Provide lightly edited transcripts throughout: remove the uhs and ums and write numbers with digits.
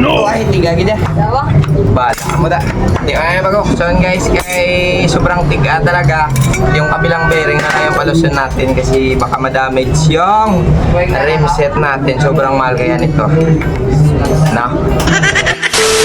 no! Ay, tiga gina. Bala mo da. Di kaya bago. So yun guys, kay sobrang tiga talaga. Yung kabilang bearing na lang yung palusin natin kasi baka madamage yung rim set natin. Sobrang mahal kaya nito. Na.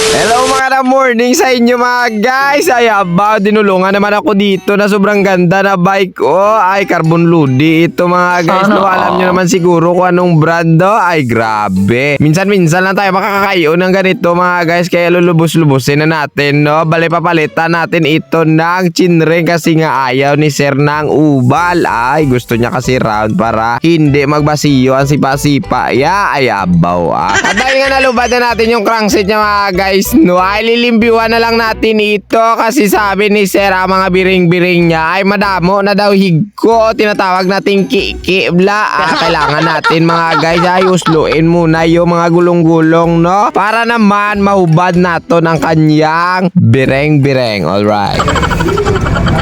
Hello mga morning sa inyo mga guys. Ay aba, dinulungan naman ako dito na sobrang ganda na bike. Oh, ay carbon ludi ito mga guys. No, alam nyo naman siguro kung anong brand do. Ay grabe. Minsan-minsan lang tayo makakakayo ng ganito mga guys. Kaya lulubos-lubusin na natin, no. Bale papalitan natin ito ng chinring kasi nga ayaw ni sir ng ubal. Ay gusto niya kasi round para hindi magbasiyo ang sipa-sipa. Ay abaw At dahil nga nalubad na natin yung crankset niya mga guys, no, ay lilimbiwan na lang natin ito kasi sabi ni sir ang mga biring-biring niya ay madamo na daw higko, tinatawag natin kikibla. Kailangan natin mga guys ay usluin muna yung mga gulong-gulong, no, para naman mahubad nato ng kanyang bireng-bireng. Alright,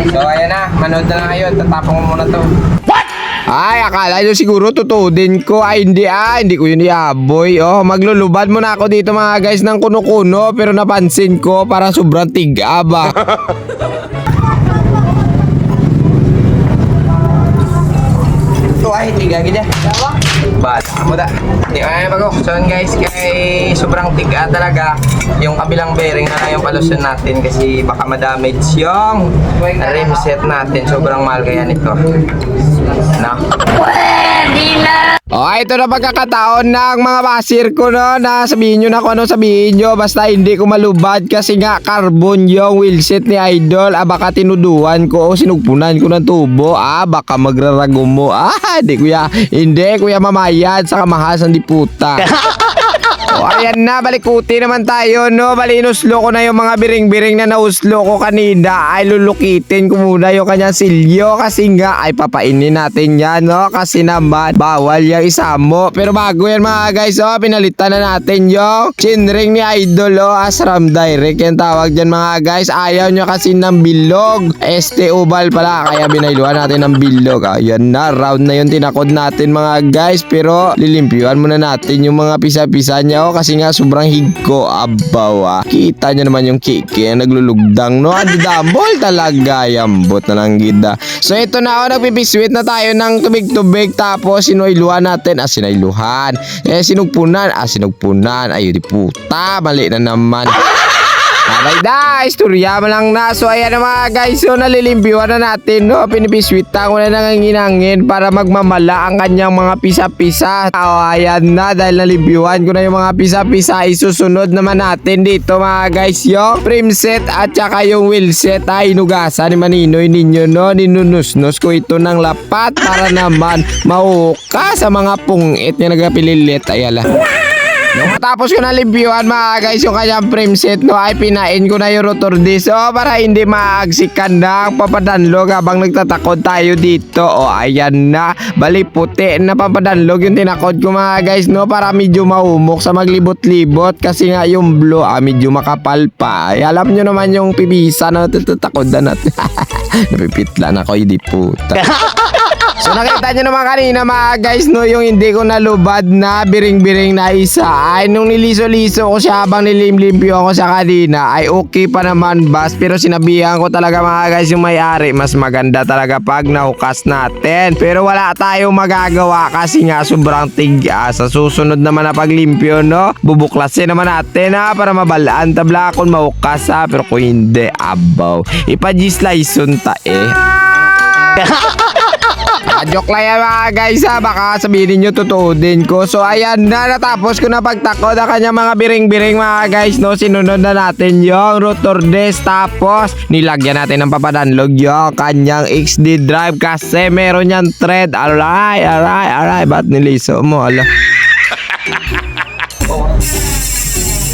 so ayan na, manood na lang kayo, tatapong ko muna to. Ay, akala nyo siguro tutudin ko. Ay, hindi ko yun iaboy. Oh, maglulubad muna ako dito mga guys ng kuno-kuno. Pero napansin ko para sobrang tigaba. Ito ay tiga gina. Bala mo da. Di kaya bago. So yun guys, kay sobrang tiga talaga. Yung kabilang bearing na lang yung palusin natin kasi baka madamage yung rim set natin. Sobrang mahal kaya nito. Na. Oh, ito na pagkakataon ng mga basir ko, no, na sabihin nyo na kung ano sabihin nyo. Basta hindi ko malubad kasi nga carbon yung wheelset ni Idol. Baka tinuduan ko o sinugpunan ko ng tubo. Baka magrarago mo. Hindi kuya mamayad sa kamahasan di puta. Oh, ayan na, balikuti naman tayo, no. Bali, inuslo ko na yung mga biring-biring na nauslo ko kanina. Ay lulukitin ko muna yung kanyang silyo kasi nga ay papainin natin yan, no, kasi naman bawal yung isamo. Pero bago yan mga guys, oh, pinalitan na natin yung chinring ni Idol, oh, Asram Direct yung tawag dyan mga guys. Ayaw nyo kasi ng bilog, oval pala, kaya binailuan natin ng bilog. Ayan na, round na yung tinakod natin mga guys. Pero lilimpyuan muna natin yung mga pisa-pisa niya, kasi nga sobrang higko. Abaw kita nyo naman yung kiki na naglulugdang, no. Adidambol talaga, yambot na lang gida. So ito na, nagpipiswit na tayo ng tubig-tubig. Tapos sinailuhan natin, sinailuhan, sinugpunan, sinugpunan. Ay di puta, mali na naman. Abay da, istorya mo lang na. So ayan na mga guys, so nalilimpiwan na natin, no. Pinipiswita ko na nanganginangin para magmamala ang kanyang mga pisa-pisa. Ayan na, dahil nalimpiwan ko na yung mga pisa-pisa. Isusunod naman natin dito mga guys yung frame set at saka yung wheel set. Hinugasan ni Maninoy ninyo, no. Ninunusnos ko ito ng lapat para naman mauka sa mga pungit niya nagapililit. Ayala. Tapos ko na limpyuhan mga guys yung kanyang frame set, no, ay pinain ko na yung rotor disc, para hindi maagsikan ng papadanlog habang nagtatakod tayo dito. Ayan na, bali puti na papadanlog yung tinakod ko mga guys, no, para medyo maumok sa maglibot-libot kasi nga yung blue medyo makapal pa. Ay, alam nyo naman yung pibisa na tatakod na natin. Napipitla na ko, hindi puta. So nakita nyo naman kanina mga guys, no, yung hindi ko nalubad na biring-biring na isa. Ay nung niliso-liso ko siya habang nilimlimpyo ako sa kanina, ay okay pa naman bas. Pero sinabihan ko talaga mga guys yung may-ari, mas maganda talaga pag nahukas natin. Pero wala tayong magagawa kasi nga sobrang tiga. Sa susunod naman na paglimpyo, no, bubuklasin naman natin para mabalaan tabla kung mahukas Pero kung hindi, abaw, ipa-gislison ta joke lang yan mga guys, baka sabihin nyo totoo din ko. So ayan na, natapos ko na pagtakod ang kanyang mga biring-biring mga guys, no. Sinunod na natin yung rotor disc. Tapos nilagyan natin ng papadanlog yung kanyang XD drive kasi meron yan thread. Alright. Ba't niliso mo?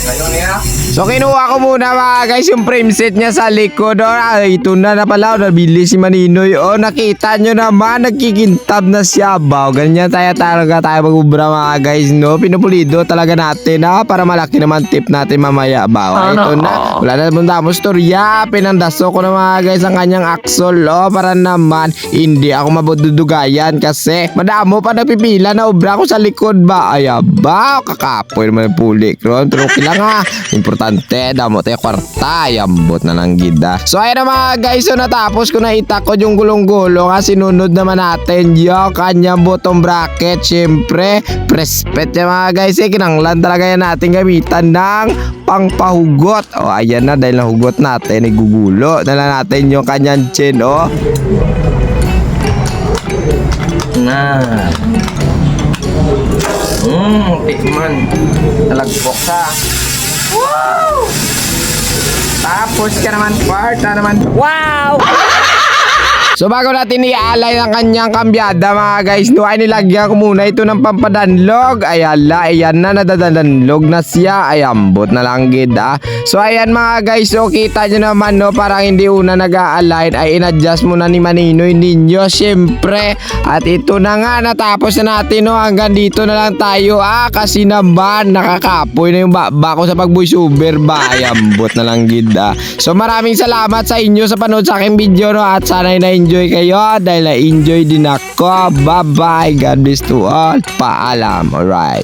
Ngayon So kinuha ko muna mga guys yung frame set niya sa likod. Ay, ito na pala. Nabili si Maninoy. Nakita nyo naman. Nagkikintab na siya. Ganyan talaga tayo mag-ubra mga guys, no? Pinupulido talaga natin, para malaki naman tip natin mamaya. Ito na. Wala na naman damo storya. Pinandaso ko na mga guys ang kanyang axle, para naman hindi ako mabududugayan kasi madamo pa napipila na ubra ko sa likod ba. Ay, kakapoy naman yung puli kron. Pero okay lang importante, damo tayo kwarta. Ayambot na lang gida. So ayun na mga guys, natapos ko na itakod yung gulong-gulong. Sinunod naman natin yung kanyang bottom bracket. Siyempre, prespet niya mga guys. Kinanglan talaga yan natin gamitan ng pangpahugot. Ayan na, dahil nahugot natin, igugulo na lang natin yung kanyang chin, tikman. Talagbok ka. Wow! Tapos ka naman, part na naman. Wow! So bago natin ialay ang kanyang kambyada mga guys, ay nilagyan ko muna ito ng pampadanlog. Ayan na, nadadanlog na siya. Ayambot na lang gid. So ayan mga guys, kita nyo naman, parang hindi una nag-a-align ay in-adjust muna ni Maninoy ninyo syempre. At ito na nga, natapos na natin, hanggang dito na lang tayo kasi naman nakakapoy na yung baba ko sa pag-voice over ba. Ayambot na lang gid. So maraming salamat sa inyo sa panood sa aking video, at sana na-enjoy kayo dahil na-enjoy din ako. Bye bye, God bless to all. Paalam. Alright.